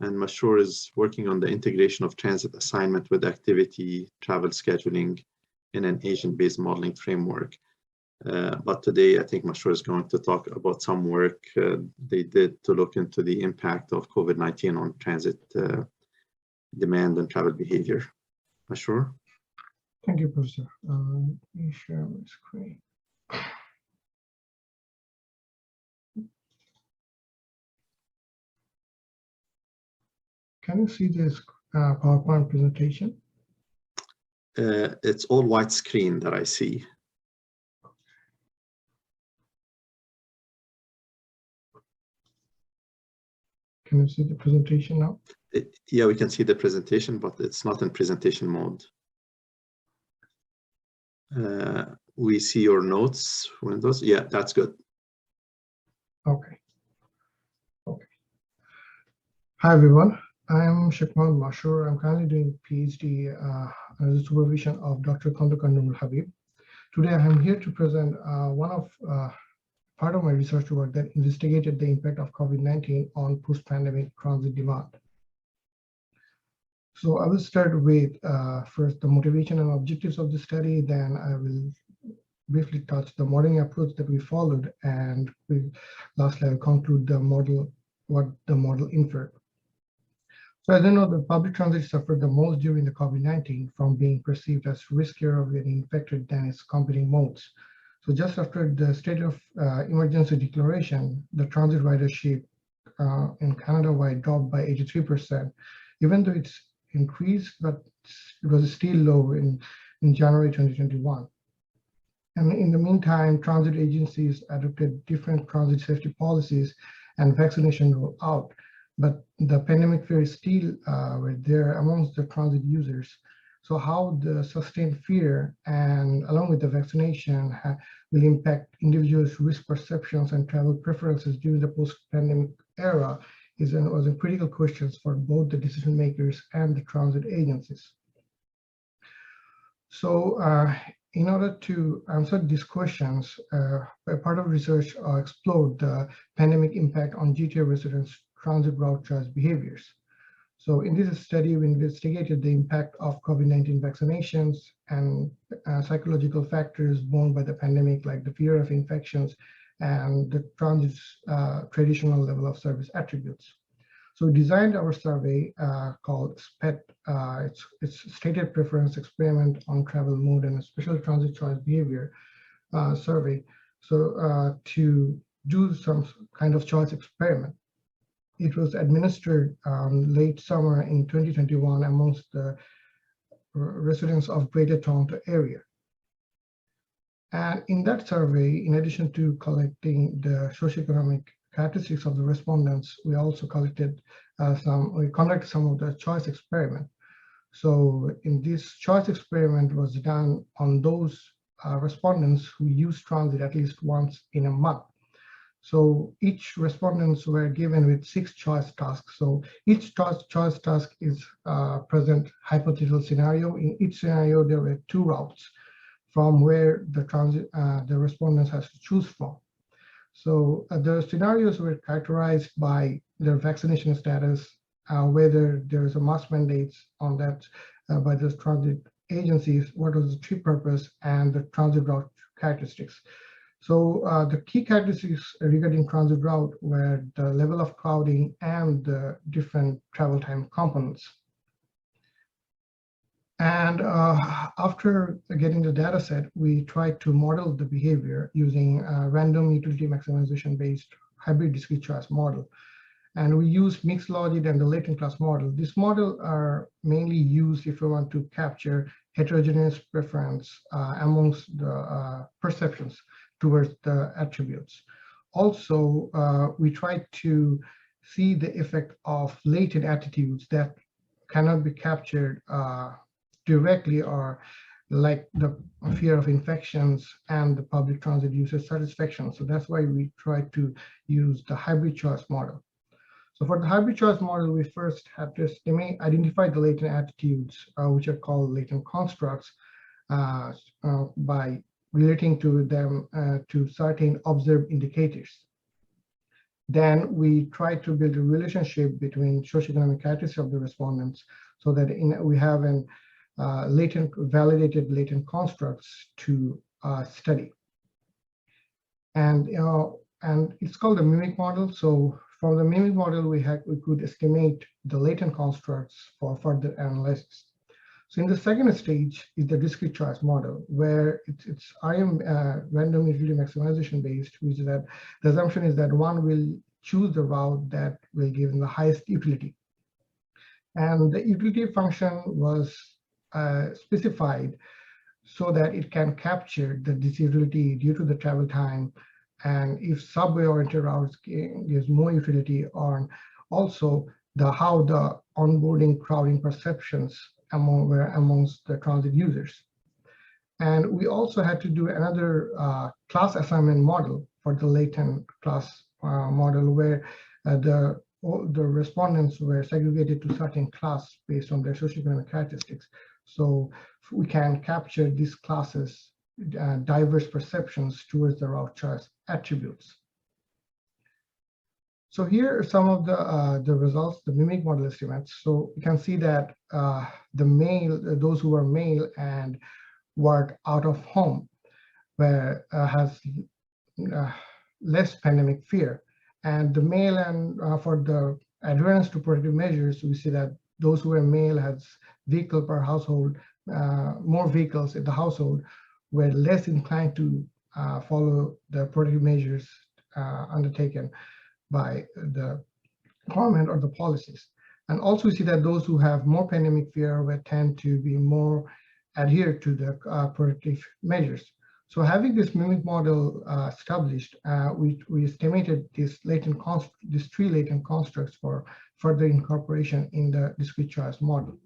And Mashrur is working on the integration of transit assignment with activity travel scheduling in an agent-based modeling framework. But today, I think Mashrur is going to talk about some work they did to look into the impact of COVID-19 on transit demand and travel behavior. Mashrur? Thank you, Professor. Let me share my screen. Can you see this PowerPoint presentation? It's all white screen that I see. Can you see the presentation now? Yeah, we can see the presentation, but it's not in presentation mode. We see your notes, Windows. Yeah, that's good. Okay. Okay. Hi, everyone. I'm Shekmal Mashrur. I'm currently doing PhD under the supervision of Dr. Kankar Noor Habib. Today, I'm here to present part of my research work that investigated the impact of COVID-19 on post-pandemic transit demand. So I will start with first the motivation and objectives of the study, then I will briefly touch the modeling approach that we followed, and lastly I will conclude the model, what the model inferred. So as you know, the public transit suffered the most during the COVID-19 from being perceived as riskier of getting infected than its competing modes. So just after the state of emergency declaration, the transit ridership in Canada-wide dropped by 83%, even though it's increased, but it was still low in January 2021. And in the meantime, transit agencies adopted different transit safety policies and vaccination rolled out, but the pandemic fear is still there amongst the transit users. So how the sustained fear and along with the vaccination will impact individuals' risk perceptions and travel preferences during the post-pandemic era was a critical question for both the decision makers and the transit agencies. So in order to answer these questions, a part of research explored the pandemic impact on GTA residents' transit route choice behaviors. So in this study, we investigated the impact of COVID-19 vaccinations and psychological factors borne by the pandemic, like the fear of infections and the transit's traditional level of service attributes. So we designed our survey called SPET. It's Stated Preference Experiment on Travel Mode and a Special Transit Choice Behavior survey. So to do some kind of choice experiment. It was administered late summer in 2021 amongst the residents of Greater Toronto area. And in that survey, in addition to collecting the socioeconomic characteristics of the respondents, we also conducted some of the choice experiment. So in this choice experiment was done on those respondents who used transit at least once in a month. So each respondents were given with 6 choice tasks. So each choice task is present hypothetical scenario. In each scenario, there were 2 routes from where the respondents has to choose from. So the scenarios were characterized by their vaccination status, whether there is a mask mandates on that by the transit agencies, what was the trip purpose, and the transit route characteristics. So the key characteristics regarding transit route were the level of crowding and the different travel time components. And after getting the data set, we tried to model the behavior using a random utility maximization based hybrid discrete choice model. And we used mixed logit and the latent class model. This model are mainly used if you want to capture heterogeneous preference amongst the perceptions towards the attributes. Also, we tried to see the effect of latent attitudes that cannot be captured directly, or like the fear of infections and the public transit user satisfaction. So that's why we tried to use the hybrid choice model. So for the hybrid choice model, we first had to identify the latent attitudes, which are called latent constructs, by relating to them to certain observed indicators. Then we try to build a relationship between socioeconomic characteristics of the respondents so that we have an validated latent constructs to study. And it's called the mimic model. So from the mimic model, we could estimate the latent constructs for further analysis. So in the second stage is the discrete choice model, where it's random utility maximization based, which is that the assumption is that one will choose the route that will give them the highest utility. And the utility function was specified so that it can capture the disutility due to the travel time, and if subway-oriented routes gives more utility, on also how the onboarding crowding perceptions amongst the transit users. And we also had to do another class assignment model for the latent class model, where the respondents were segregated to certain class based on their socioeconomic characteristics. So we can capture these classes diverse perceptions towards the route choice attributes. So here are some of the results, the mimic model estimates. So you can see that those who are male and work out of home has less pandemic fear. And the male and for the adherence to protective measures, we see that those who are male has vehicle per household, more vehicles in the household, were less inclined to follow the protective measures undertaken by the government or the policies. And also we see that those who have more pandemic fear will tend to be more adhered to the protective measures. So having this mimic model established, we estimated these 3 latent constructs for further incorporation in the discrete choice model.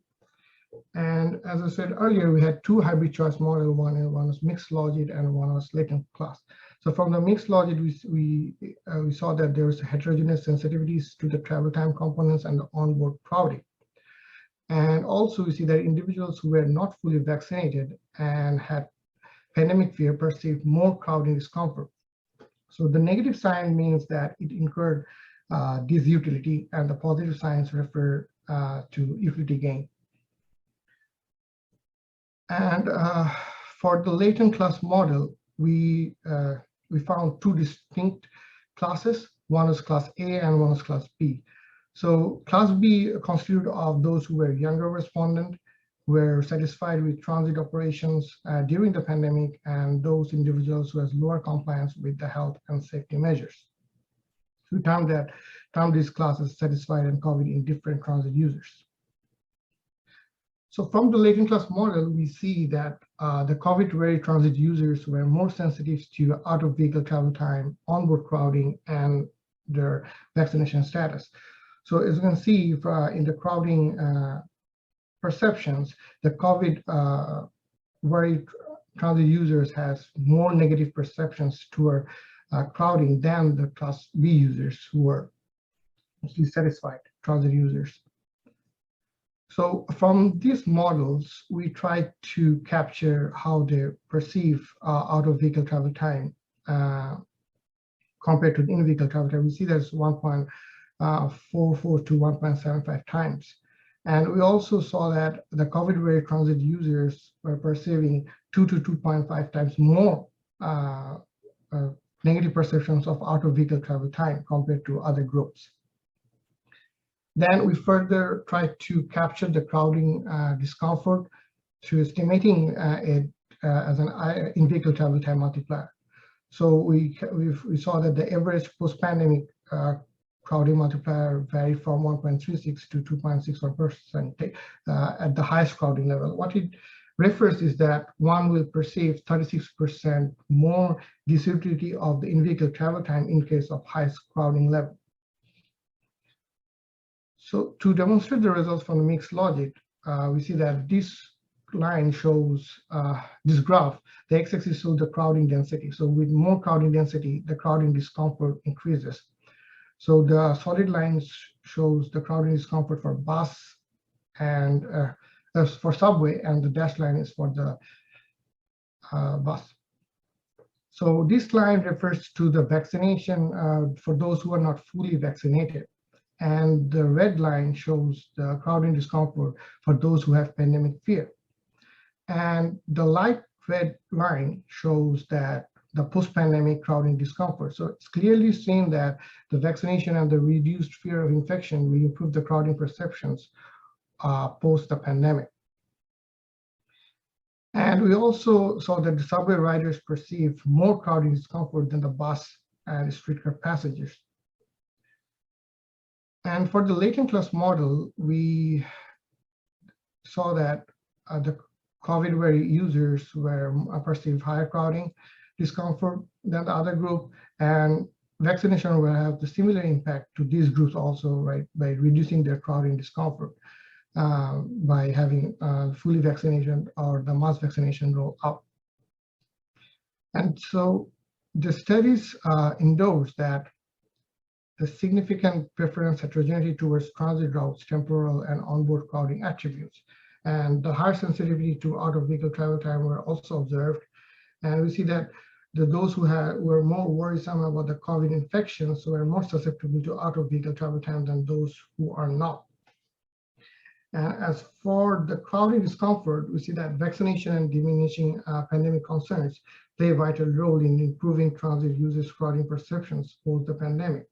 And as I said earlier, we had 2 hybrid choice models. One was mixed logit and one was latent class. So from the mixed logit, we saw that there was heterogeneous sensitivities to the travel time components and the onboard crowding. And also we see that individuals who were not fully vaccinated and had pandemic fear perceived more crowding discomfort. So the negative sign means that it incurred disutility, and the positive signs refer to utility gain. And for the latent class model, we found 2 distinct classes. One is class A and one is class B. So class B constituted of those who were younger respondent, were satisfied with transit operations during the pandemic, and those individuals who has lower compliance with the health and safety measures. So we termed these classes satisfied and COVID indifferent transit users. So from the latent class model, we see that the COVID-wary transit users were more sensitive to out-of-vehicle travel time, onboard crowding, and their vaccination status. So as you can see in the crowding perceptions, the COVID-wary transit users has more negative perceptions toward crowding than the class B users who were mostly satisfied transit users. So from these models, we try to capture how they perceive out-of-vehicle travel time compared to in-vehicle travel time. We see there's 1.44 to 1.75 times. And we also saw that the COVID-wary transit users were perceiving 2 to 2.5 times more negative perceptions of out-of-vehicle travel time compared to other groups. Then we further tried to capture the crowding discomfort through estimating it as an in-vehicle travel time multiplier. So we saw that the average post-pandemic crowding multiplier varied from 1.36 to 2.61% at the highest crowding level. What it refers is that one will perceive 36% more disability of the in-vehicle travel time in case of highest crowding level. So to demonstrate the results from the mixed logic, we see that this line shows this graph. The x-axis shows the crowding density. So with more crowding density, the crowding discomfort increases. So the solid line shows the crowding discomfort for bus and for subway, and the dashed line is for the bus. So this line refers to the vaccination for those who are not fully vaccinated. And the red line shows the crowding discomfort for those who have pandemic fear. And the light red line shows that the post-pandemic crowding discomfort. So it's clearly seen that the vaccination and the reduced fear of infection will improve the crowding perceptions post the pandemic. And we also saw that the subway riders perceive more crowding discomfort than the bus and streetcar passengers. And for the latent class model, we saw that the COVID-wary users were perceived higher crowding discomfort than the other group, and vaccination will have the similar impact to these groups also, right, by reducing their crowding discomfort by having fully vaccination or the mass vaccination roll out. And so the studies endorse that the significant preference heterogeneity towards transit routes, temporal and onboard crowding attributes, and the higher sensitivity to out-of-vehicle travel time were also observed. And we see that those who were more worrisome about the COVID infections were more susceptible to out-of-vehicle travel time than those who are not. And as for the crowding discomfort, we see that vaccination and diminishing pandemic concerns play a vital role in improving transit users' crowding perceptions post the pandemic.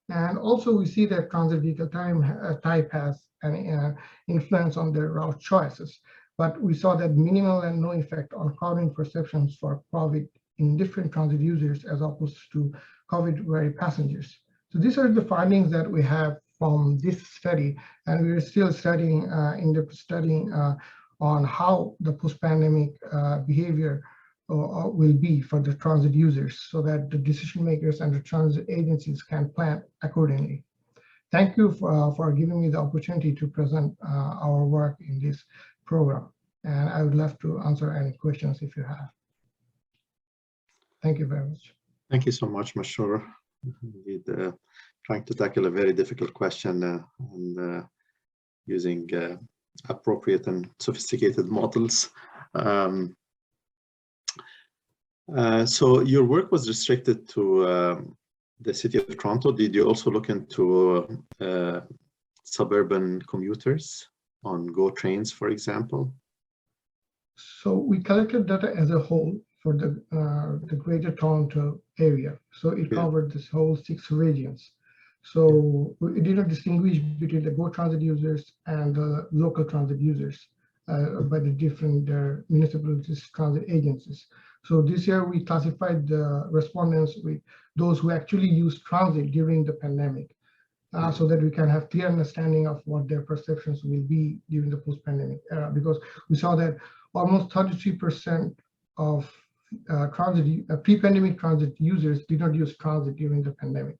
And also we see that transit vehicle type has an influence on their route choices, but we saw that minimal and no effect on crowding perceptions for COVID in different transit users as opposed to COVID-wary passengers. So these are the findings that we have from this study, and we're still studying on how the post-pandemic behavior will be for the transit users so that the decision makers and the transit agencies can plan accordingly. Thank you for giving me the opportunity to present our work in this program. And I would love to answer any questions if you have. Thank you very much. Thank you so much, Mashrur. Indeed, trying to tackle a very difficult question and using appropriate and sophisticated models. So your work was restricted to the city of Toronto. Did you also look into suburban commuters on GO trains, for example? So we collected data as a whole for the Greater Toronto area. So it covered this whole 6 regions. So we did not distinguish between the Go Transit users and the local transit users by the different municipalities transit agencies. So this year we classified the respondents with those who actually used transit during the pandemic, so that we can have clear understanding of what their perceptions will be during the post-pandemic era, because we saw that almost 33% of pre-pandemic transit users did not use transit during the pandemic.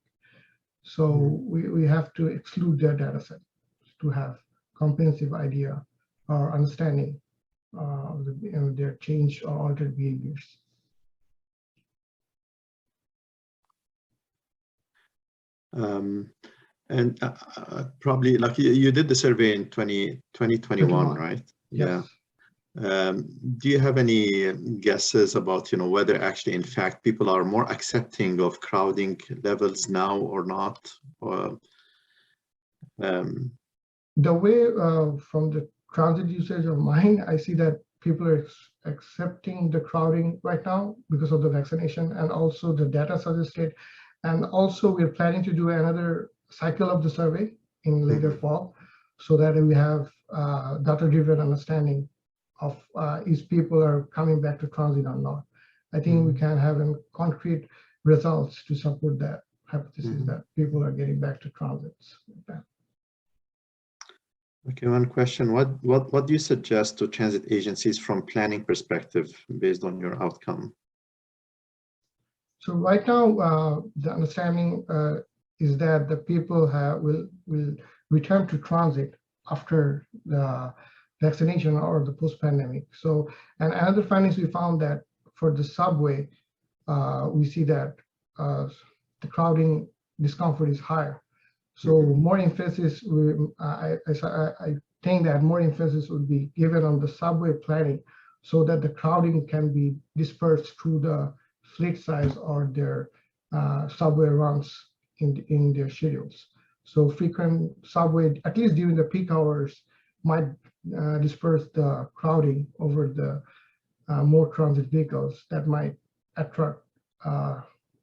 So we have to exclude their data set to have comprehensive idea or understanding of their change or altered behaviors. And probably like you did the survey in 2021, right? Yes. Yeah. Do you have any guesses about, whether actually, in fact, people are more accepting of crowding levels now or not? Or, the way from the transit usage of mine, I see that people are accepting the crowding right now because of the vaccination, and also the data suggested. And also we're planning to do another cycle of the survey in later fall, so that we have data-driven understanding of if people are coming back to transit or not. I think we can have concrete results to support that hypothesis that people are getting back to transits. Okay, one question. What do you suggest to transit agencies from planning perspective based on your outcome? So right now, the understanding is that the people will return to transit after the vaccination or the post-pandemic. So, and another findings we found that for the subway, we see that the crowding discomfort is higher. So more emphasis, I think that more emphasis would be given on the subway planning, so that the crowding can be dispersed through the fleet size or their subway runs in their schedules. So frequent subway, at least during the peak hours, might disperse the crowding over the more transit vehicles that might attract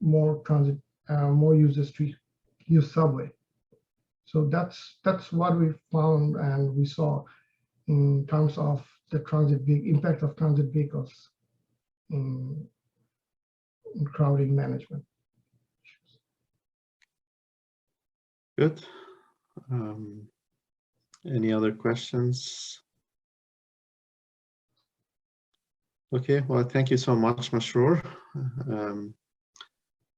more users to use subway. So that's what we found and we saw in terms of the impact of transit vehicles in crowding management. Good. Any other questions? Okay, well, thank you so much, Mashrur.